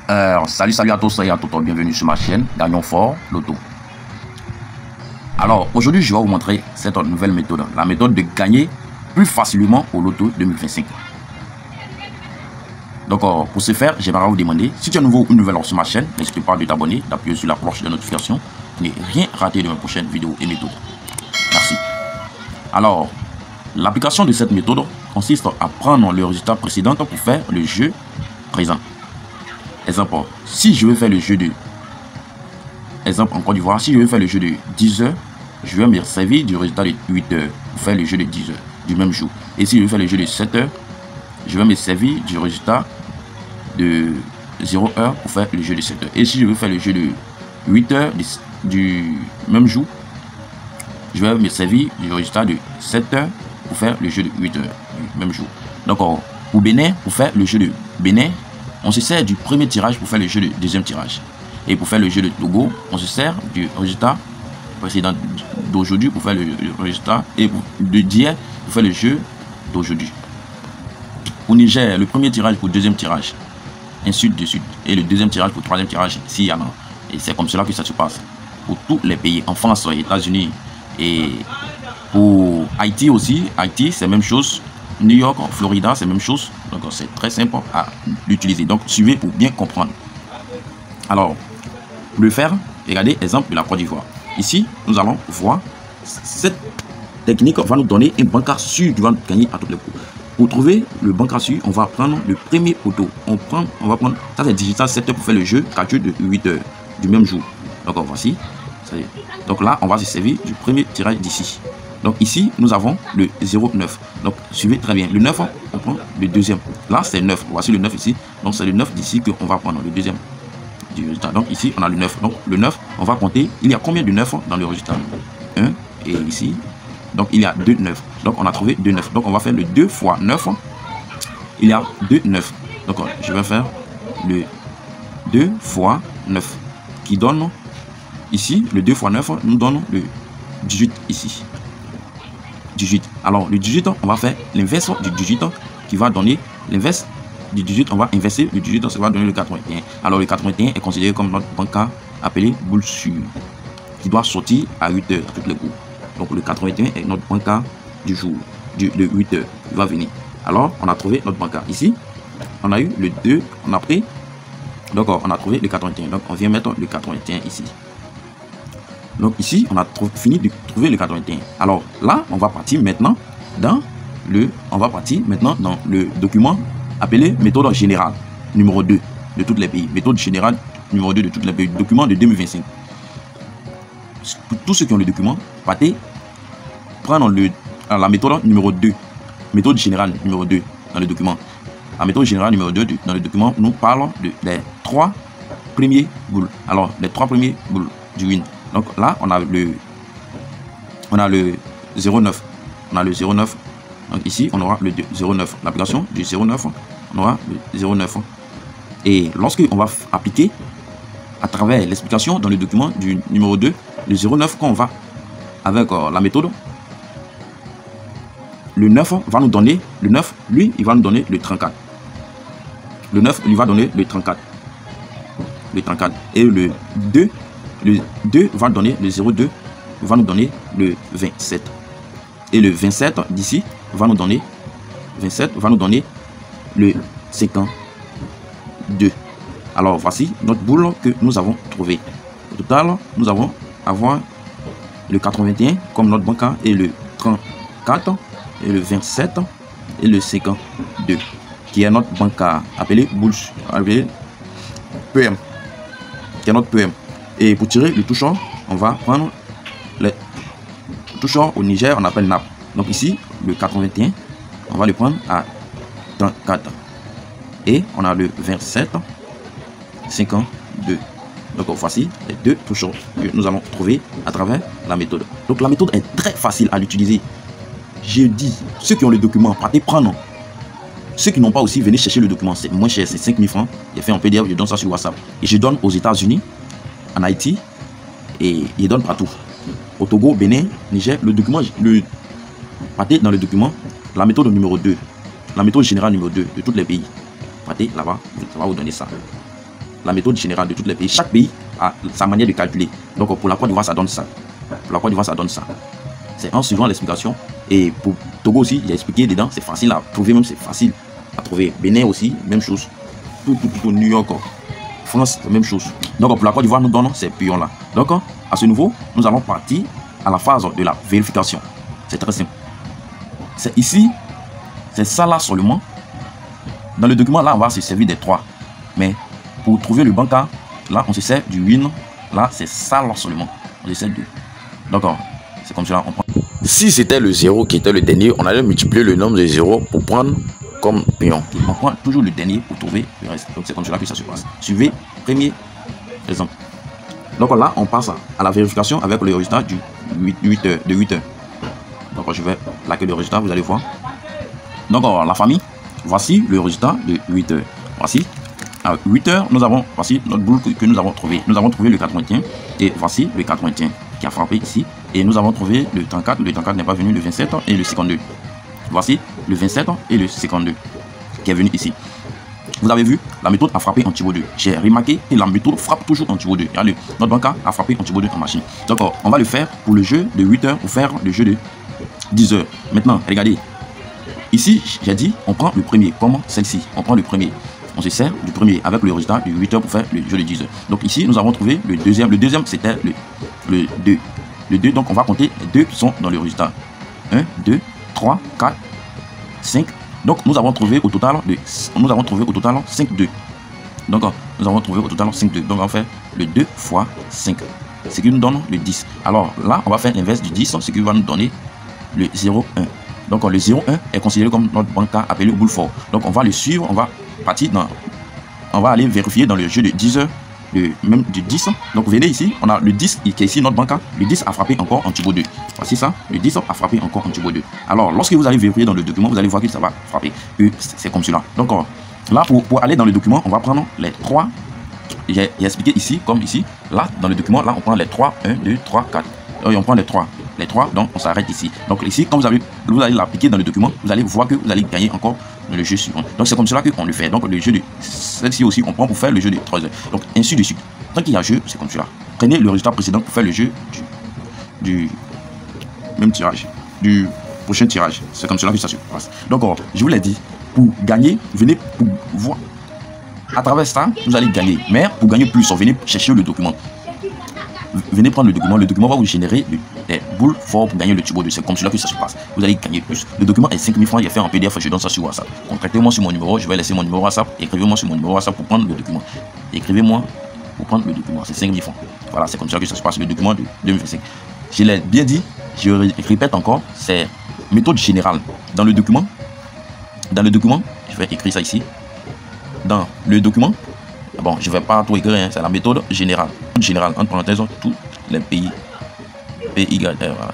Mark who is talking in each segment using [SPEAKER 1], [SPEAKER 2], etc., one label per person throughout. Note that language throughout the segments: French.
[SPEAKER 1] Salut à tous et à toutes, bienvenue sur ma chaîne Gagnons Fort Loto. Alors aujourd'hui je vais vous montrer cette nouvelle méthode, la méthode de gagner plus facilement au Loto 2025. Donc pour ce faire, j'aimerais vous demander, si tu es nouveau ou nouvelle sur ma chaîne, n'hésite pas de t'abonner, d'appuyer sur la cloche de notification pour ne rien rater de mes prochaines vidéos et méthodes. Merci. Alors, l'application de cette méthode consiste à prendre le résultat précédent pour faire le jeu présent. Exemple, si je veux faire le jeu de... Exemple, en Côte d'Ivoire, si je veux faire le jeu de 10 heures, je vais me servir du résultat de 8 heures pour faire le jeu de 10 heures du même jour. Et si je veux faire le jeu de 7 heures, je vais me servir du résultat de 0 heure pour faire le jeu de 7 heures. Et si je veux faire le jeu de 8 heures du même jour, je vais me servir du résultat de 7 heures pour faire le jeu de 8 heures du même jour. Donc, pour Bénin, pour faire le jeu de Bénin, on se sert du premier tirage pour faire le jeu de deuxième tirage. Et pour faire le jeu de Togo, on se sert du résultat précédent d'aujourd'hui pour faire le résultat. Et de d'hier pour faire le jeu d'aujourd'hui. Pour Niger, le premier tirage pour deuxième tirage. Ainsi de suite. Et le deuxième tirage pour troisième tirage, s'il y en a. Et c'est comme cela que ça se passe. Pour tous les pays, en France, aux États-Unis. Et pour Haïti aussi. Haïti, c'est la même chose. New York, Florida, c'est la même chose. Donc c'est très simple à l'utiliser. Donc suivez pour bien comprendre. Alors, pour le faire, regardez exemple de la Côte d'Ivoire. Ici, nous allons voir cette technique va nous donner un bancard sûr qui va gagner à tous les coups. Pour trouver le bancard sûr, on va prendre le premier poteau. On va prendre, ça c'est digital 7 heures pour faire le jeu, 4 jeux de 8 heures du même jour. Donc voici. Donc là, on va se servir du premier tirage d'ici. Donc ici, nous avons le 0,9. Donc suivez très bien. Le 9, on prend le deuxième. Là, c'est 9. Voici le 9 ici. Donc c'est le 9 d'ici qu'on va prendre le deuxième du résultat. Donc ici, on a le 9. Donc le 9, on va compter. Il y a combien de 9 dans le résultat? 1 et ici. Donc il y a 2 9. Donc on a trouvé 2 9. Donc on va faire le 2 fois 9. Il y a 2 9. Donc je vais faire le 2 fois 9 qui donne ici le 2 fois 9 nous donne le 18 ici. 18. Alors le 18, on va faire l'inverse du 18 qui va donner l'inverse du 18. On va inverser le 18, ça va donner le 81. Alors le 81 est considéré comme notre bancard appelé boule sûre qui doit sortir à 8 heures à toutes les coups. Donc le 81 est notre bancard du jour, de 8 heures. Il va venir. Alors on a trouvé notre bancard. Ici, on a eu le 2, on a pris. Donc on a trouvé le 81. Donc on vient mettre le 81 ici. Donc ici, on a fini de trouver le 81. Alors là, on va partir maintenant dans le document appelé méthode générale numéro 2 de tous les pays. Méthode générale numéro 2 de tous les pays. Document de 2025. Pour tous ceux qui ont le document, partez prendre la méthode numéro 2. Méthode générale numéro 2 dans le document. La méthode générale numéro 2 dans le document nous parle des 3 premiers boules. Alors, les 3 premiers boules du win. Donc là, on a le 0,9. On a le 0,9. Donc ici, on aura le 0,9. L'application du 0,9, on aura le 0,9. Et lorsque on va appliquer à travers l'explication dans le document du numéro 2, le 0,9, quand on va avec la méthode, le 9 va nous donner, le 9, lui, il va nous donner le 34. Le 9, il va donner le 34. Le 34. Et le 2 va donner le 0,2, va nous donner le 27. Et le 27 d'ici va nous donner le 52. Alors voici notre boule que nous avons trouvé. Au total, nous avons le 81 comme notre bancard et le 34 et le 27 et le 52 qui est notre bancard appelé boule, appelé PM, qui est notre PM. Et pour tirer le touchant, on va prendre le touchant au Niger, on appelle NAP. Donc ici, le 81, on va le prendre à 34. Et on a le 27, 52. Donc voici les 2 touchants que nous allons trouver à travers la méthode. Donc la méthode est très facile à l'utiliser. Je dis, ceux qui ont le document, partez prendre. Ceux qui n'ont pas aussi, venez chercher le document. C'est moins cher, c'est 5000 francs. J'ai fait un PDF, je donne ça sur WhatsApp. Et je donne aux États-Unis, en Haïti, et il donne partout. Au Togo, Bénin, Niger, le document, partez dans le document, la méthode numéro 2, la méthode générale numéro 2 de tous les pays. Partez là-bas, ça va vous donner ça. la méthode générale de tous les pays. Chaque pays a sa manière de calculer. Donc pour la Côte d'Ivoire, ça donne ça. Pour la Côte d'Ivoire, ça donne ça. C'est en suivant l'explication. Et pour Togo aussi, j'ai expliqué dedans, c'est facile à trouver, même c'est facile à trouver. Bénin aussi, même chose. Tout New York, France, même chose. Donc pour la Côte d'Ivoire, nous donnons ces pions-là. Donc à ce niveau, nous allons partir à la phase de la vérification. C'est très simple. C'est ici, c'est ça là seulement. Dans le document, là, on va se servir des 3. Mais pour trouver le banca, là, on se sert du win. Là, c'est ça là seulement. On se sert de. D'accord. C'est comme cela, on prend.
[SPEAKER 2] Si c'était le 0 qui était le dernier, on allait multiplier le nombre de 0 pour prendre comme pion.
[SPEAKER 1] On prend toujours le dernier pour trouver le reste. Donc c'est comme cela que ça se passe. Suivez, premier exemple. Donc là, on passe à la vérification avec le résultat du 8 heures. Donc je vais laquer le résultat, vous allez voir. Donc la famille, voici le résultat de 8 heures. Voici. À 8 heures, nous avons, voici notre boule que nous avons trouvé. Nous avons trouvé le 81 et voici le 81 qui a frappé ici. Et nous avons trouvé le 34. Le 34 n'est pas venu, le 27 et le 52. Voici le 27 et le 52 qui est venu ici. Vous avez vu, la méthode a frappé en Tivo 2. J'ai remarqué que la méthode frappe toujours en Tivo 2. Regardez, notre banca a frappé en Tivo 2 en machine. Donc, on va le faire pour le jeu de 8 heures, pour faire le jeu de 10 heures. Maintenant, regardez. Ici, j'ai dit, on prend le premier, comme celle-ci. On prend le premier. On se sert du premier avec le résultat de 8 heures pour faire le jeu de 10 heures. Donc ici, nous avons trouvé le deuxième. Le deuxième, c'était le 2. Le 2, donc on va compter les 2 qui sont dans le résultat. 1, 2, 3, 4, 5. Donc nous avons trouvé au total 5 2. Donc nous avons trouvé au total 5 2. Donc on va faire le 2 fois 5. Ce qui nous donne le 10. Alors là, on va faire l'inverse du 10, ce qui va nous donner le 0, 1. Donc le 0, 1 est considéré comme notre banca appelé boule fort. Donc on va le suivre, on va partir dans. On va aller vérifier dans le jeu de 10 heures. Même du 10. Donc vous venez ici, on a le 10 qui est ici notre banca. Le 10 a frappé encore en Tivo 2. Voici ça, le 10 a frappé encore en Tivo 2. Alors lorsque vous allez vérifier dans le document, vous allez voir que ça va frapper. C'est comme cela. Donc là pour aller dans le document, on va prendre les 3. J'ai expliqué ici, comme ici. Là dans le document, là on prend les 3, 1, 2, 3, 4. Et on prend les 3. Les 3, donc on s'arrête ici. Donc ici, quand vous allez l'appliquer dans le document, vous allez voir que vous allez gagner encore dans le jeu suivant. Donc c'est comme cela qu'on le fait. Donc le jeu de celle-ci aussi, on prend pour faire le jeu de 3 heures. Donc ainsi de suite. Tant qu'il y a jeu, c'est comme cela. Prenez le résultat précédent pour faire le jeu du même tirage, du prochain tirage. C'est comme cela que ça se passe. Donc je vous l'ai dit, pour gagner, venez pour voir. À travers ça, vous allez gagner. Mais pour gagner plus, venez chercher le document. Venez prendre le document va vous générer des boules fortes pour gagner le Tivo 2. C'est comme cela que ça se passe. Vous allez gagner plus. Le document est 5000 francs, il est fait en PDF, je donne ça sur WhatsApp. Contactez-moi sur mon numéro, je vais laisser mon numéro WhatsApp. Écrivez-moi sur mon numéro WhatsApp pour prendre le document. Écrivez-moi pour prendre le document, c'est 5000 francs. Voilà, c'est comme ça que ça se passe, le document de 2025. Je l'ai bien dit, je répète encore, c'est méthode générale. Dans le document, je vais écrire ça ici. Dans le document, bon, je ne vais pas tout écrire, hein, c'est la méthode générale. Générale, entre parenthèses, tous les pays. Voilà.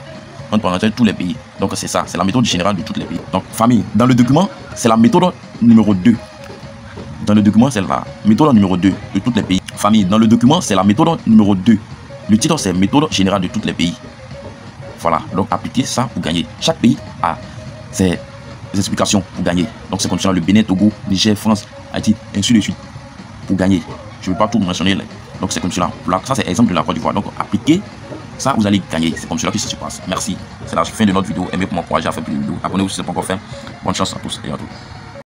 [SPEAKER 1] Entre parenthèses, tous les pays. Donc c'est ça, c'est la méthode générale de tous les pays. Donc famille, dans le document, c'est la méthode numéro 2. Dans le document, c'est la méthode numéro 2 de tous les pays. Famille, dans le document, c'est la méthode numéro 2. Le titre, c'est méthode générale de tous les pays. Voilà, donc appliquez ça pour gagner. Chaque pays a ses explications pour gagner. Donc c'est comme ça, le Bénin, Togo, Niger, France, Haïti, ainsi de suite. Pour gagner. Je ne vais pas tout mentionner là. Donc c'est comme cela. Là, ça c'est exemple de la Côte d'Ivoire. Donc appliquez ça, vous allez gagner. C'est comme cela que ça se passe. Merci. C'est la fin de notre vidéo. Aimez pour m'encourager à faire plus de vidéos. Abonnez-vous si ce n'est pas encore fait. Bonne chance à tous et à toutes.